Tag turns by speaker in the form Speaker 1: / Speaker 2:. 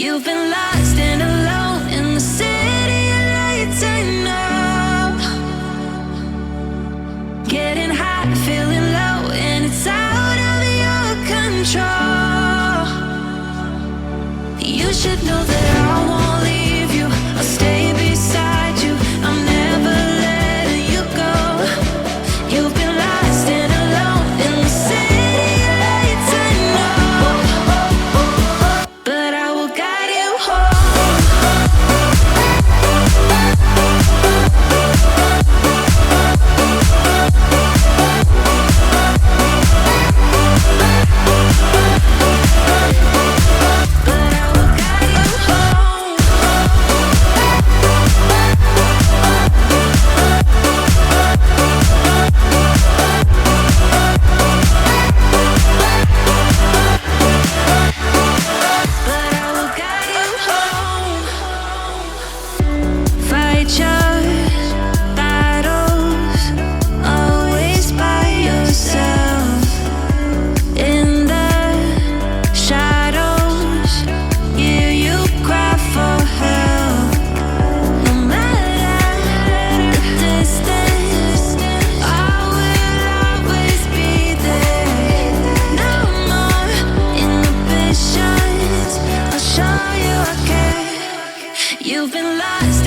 Speaker 1: You've been lost and alone in the city of lights. I know. Getting high, feeling low, and it's out of your control. You should know that I won't leave you. I'll stay beside you. I'm never letting you go. You've been lost and alone in the city of lights. I know, but I will guide you home. But I will guide you home. But I will guide you home. Fight your battles, always by yourself. In the shadows, hear you cry for help. No matter the distance, I will always be there. No more inhibitions, I'll show you I care. You've been lost